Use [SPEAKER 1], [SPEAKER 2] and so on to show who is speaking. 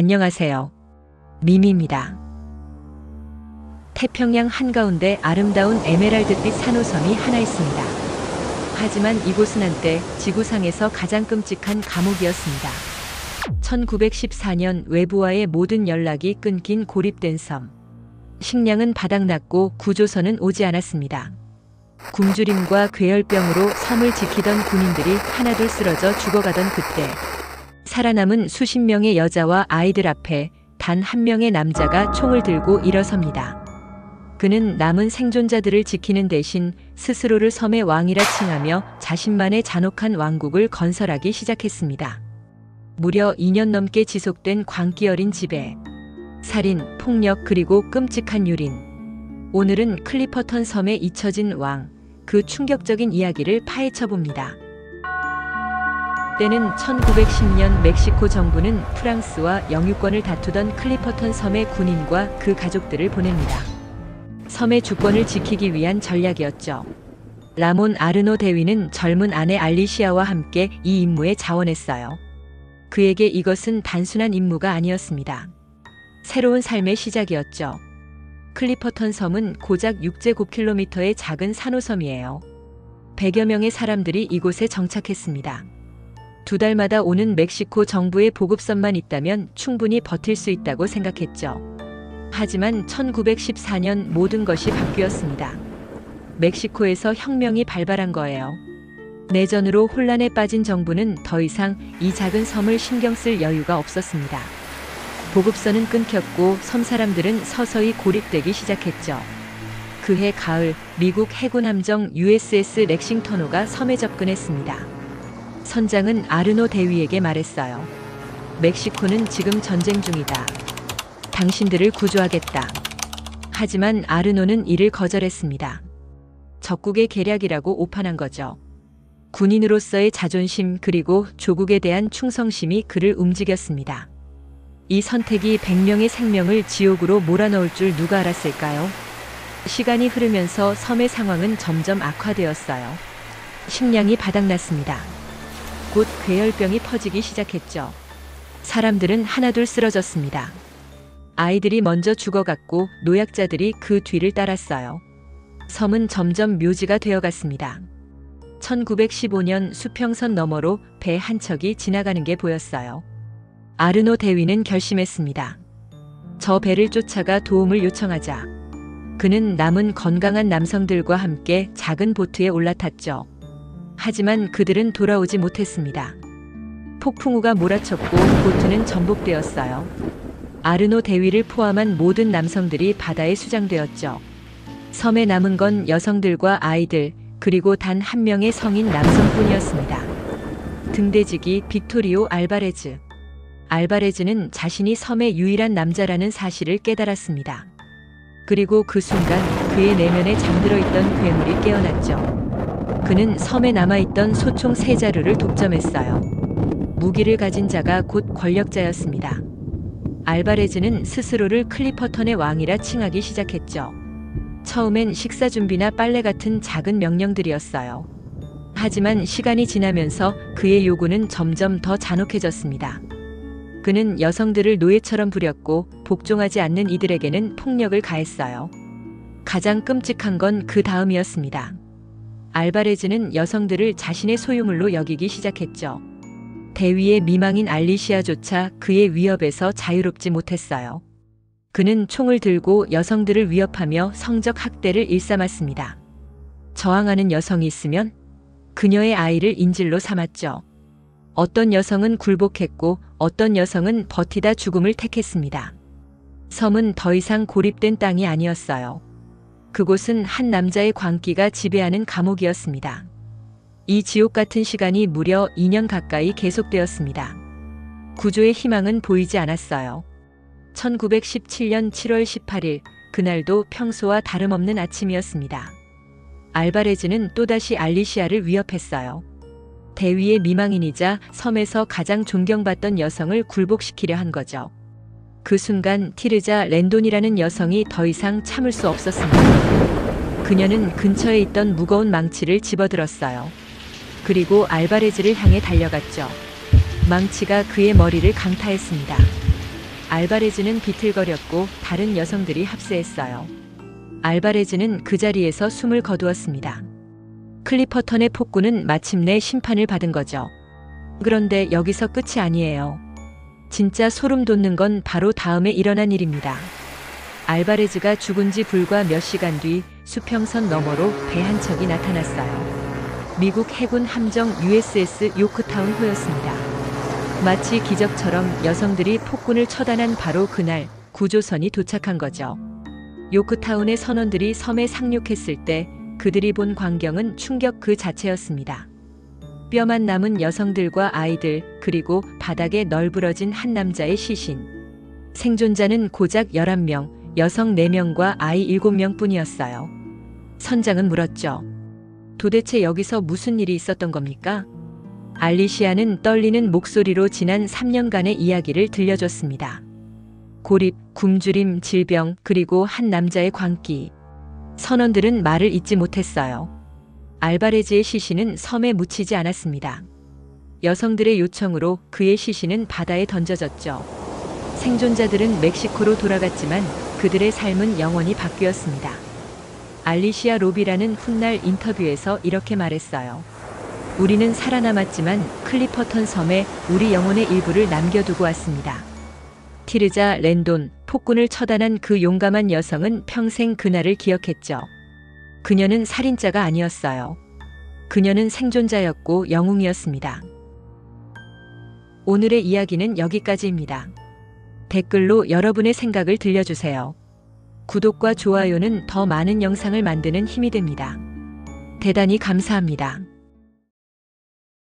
[SPEAKER 1] 안녕하세요. 미미입니다. 태평양 한가운데 아름다운 에메랄드빛 산호섬이 하나 있습니다. 하지만 이곳은 한때 지구상에서 가장 끔찍한 감옥이었습니다. 1914년 외부와의 모든 연락이 끊긴 고립된 섬. 식량은 바닥났고 구조선은 오지 않았습니다. 굶주림과 괴혈병으로 섬을 지키던 군인들이 하나둘 쓰러져 죽어가던 그때 살아남은 수십 명의 여자와 아이들 앞에 단 한 명의 남자가 총을 들고 일어섭니다. 그는 남은 생존자들을 지키는 대신 스스로를 섬의 왕이라 칭하며 자신만의 잔혹한 왕국을 건설하기 시작했습니다. 무려 2년 넘게 지속된 광기 어린 지배, 살인, 폭력 그리고 끔찍한 유린. 오늘은 클리퍼턴 섬에 잊혀진 왕, 그 충격적인 이야기를 파헤쳐봅니다. 때는 1910년 멕시코 정부는 프랑스와 영유권을 다투던 클리퍼턴 섬의 군인과 그 가족들을 보냅니다. 섬의 주권을 지키기 위한 전략이었죠. 라몬 아르노 대위는 젊은 아내 알리시아와 함께 이 임무에 자원했어요. 그에게 이것은 단순한 임무가 아니었습니다. 새로운 삶의 시작이었죠. 클리퍼턴 섬은 고작 6제곱킬로미터의 작은 산호섬이에요. 100여 명의 사람들이 이곳에 정착했습니다. 2달마다 오는 멕시코 정부의 보급선만 있다면 충분히 버틸 수 있다고 생각했죠. 하지만 1914년 모든 것이 바뀌었습니다. 멕시코에서 혁명이 발발한 거예요. 내전으로 혼란에 빠진 정부는 더 이상 이 작은 섬을 신경 쓸 여유가 없었습니다. 보급선은 끊겼고 섬 사람들은 서서히 고립되기 시작했죠. 그해 가을 미국 해군 함정 USS 렉싱턴호가 섬에 접근했습니다. 선장은 아르노 대위에게 말했어요. 멕시코는 지금 전쟁 중이다. 당신들을 구조하겠다. 하지만 아르노는 이를 거절했습니다. 적국의 계략이라고 오판한 거죠. 군인으로서의 자존심 그리고 조국에 대한 충성심이 그를 움직였습니다. 이 선택이 100명의 생명을 지옥으로 몰아넣을 줄 누가 알았을까요? 시간이 흐르면서 섬의 상황은 점점 악화되었어요. 식량이 바닥났습니다. 곧 괴혈병이 퍼지기 시작했죠. 사람들은 하나둘 쓰러졌습니다. 아이들이 먼저 죽어갔고 노약자들이 그 뒤를 따랐어요. 섬은 점점 묘지가 되어갔습니다. 1915년 수평선 너머로 배 한 척이 지나가는 게 보였어요. 아르노 대위는 결심했습니다. 저 배를 쫓아가 도움을 요청하자. 그는 남은 건강한 남성들과 함께 작은 보트에 올라탔죠. 하지만 그들은 돌아오지 못했습니다. 폭풍우가 몰아쳤고 보트는 전복되었어요. 아르노 대위를 포함한 모든 남성들이 바다에 수장되었죠. 섬에 남은 건 여성들과 아이들, 그리고 단 한 명의 성인 남성뿐이었습니다. 등대지기 빅토리오 알바레즈. 알바레즈는 자신이 섬의 유일한 남자라는 사실을 깨달았습니다. 그리고 그 순간 그의 내면에 잠들어 있던 괴물이 깨어났죠. 그는 섬에 남아있던 소총 3자루를 독점했어요. 무기를 가진 자가 곧 권력자였습니다. 알바레즈는 스스로를 클리퍼턴의 왕이라 칭하기 시작했죠. 처음엔 식사 준비나 빨래 같은 작은 명령들이었어요. 하지만 시간이 지나면서 그의 요구는 점점 더 잔혹해졌습니다. 그는 여성들을 노예처럼 부렸고 복종하지 않는 이들에게는 폭력을 가했어요. 가장 끔찍한 건 그 다음이었습니다. 알바레즈는 여성들을 자신의 소유물로 여기기 시작했죠. 대위의 미망인 알리시아조차 그의 위협에서 자유롭지 못했어요. 그는 총을 들고 여성들을 위협하며 성적 학대를 일삼았습니다. 저항하는 여성이 있으면 그녀의 아이를 인질로 삼았죠. 어떤 여성은 굴복했고 어떤 여성은 버티다 죽음을 택했습니다. 섬은 더 이상 고립된 땅이 아니었어요. 그곳은 한 남자의 광기가 지배하는 감옥이었습니다. 이 지옥 같은 시간이 무려 2년 가까이 계속되었습니다. 구조의 희망은 보이지 않았어요. 1917년 7월 18일, 그날도 평소와 다름없는 아침이었습니다. 알바레즈는 또다시 알리시아를 위협했어요. 대위의 미망인이자 섬에서 가장 존경받던 여성을 굴복시키려 한 거죠. 그 순간 티르자 랜돈이라는 여성이 더 이상 참을 수 없었습니다. 그녀는 근처에 있던 무거운 망치를 집어들었어요. 그리고 알바레즈를 향해 달려갔죠. 망치가 그의 머리를 강타했습니다. 알바레즈는 비틀거렸고 다른 여성들이 합세했어요. 알바레즈는 그 자리에서 숨을 거두었습니다. 클리퍼턴의 폭군은 마침내 심판을 받은 거죠. 그런데 여기서 끝이 아니에요. 진짜 소름 돋는 건 바로 다음에 일어난 일입니다. 알바레즈가 죽은 지 불과 몇 시간 뒤 수평선 너머로 배 한 척이 나타났어요. 미국 해군 함정 USS 요크타운호였습니다. 마치 기적처럼 여성들이 폭군을 처단한 바로 그날 구조선이 도착한 거죠. 요크타운의 선원들이 섬에 상륙했을 때 그들이 본 광경은 충격 그 자체였습니다. 뼈만 남은 여성들과 아이들, 그리고 바닥에 널브러진 한 남자의 시신. 생존자는 고작 11명, 여성 4명과 아이 7명 뿐이었어요. 선장은 물었죠. 도대체 여기서 무슨 일이 있었던 겁니까? 알리시아는 떨리는 목소리로 지난 3년간의 이야기를 들려줬습니다. 고립, 굶주림, 질병, 그리고 한 남자의 광기. 선원들은 말을 잇지 못했어요. 알바레즈의 시신은 섬에 묻히지 않았습니다. 여성들의 요청으로 그의 시신은 바다에 던져졌죠. 생존자들은 멕시코로 돌아갔지만 그들의 삶은 영원히 바뀌었습니다. 알리시아 로비라는 훗날 인터뷰에서 이렇게 말했어요. 우리는 살아남았지만 클리퍼턴 섬에 우리 영혼의 일부를 남겨두고 왔습니다. 티르자 랜돈, 폭군을 처단한 그 용감한 여성은 평생 그날을 기억했죠. 그녀는 살인자가 아니었어요. 그녀는 생존자였고 영웅이었습니다. 오늘의 이야기는 여기까지입니다. 댓글로 여러분의 생각을 들려주세요. 구독과 좋아요는 더 많은 영상을 만드는 힘이 됩니다. 대단히 감사합니다.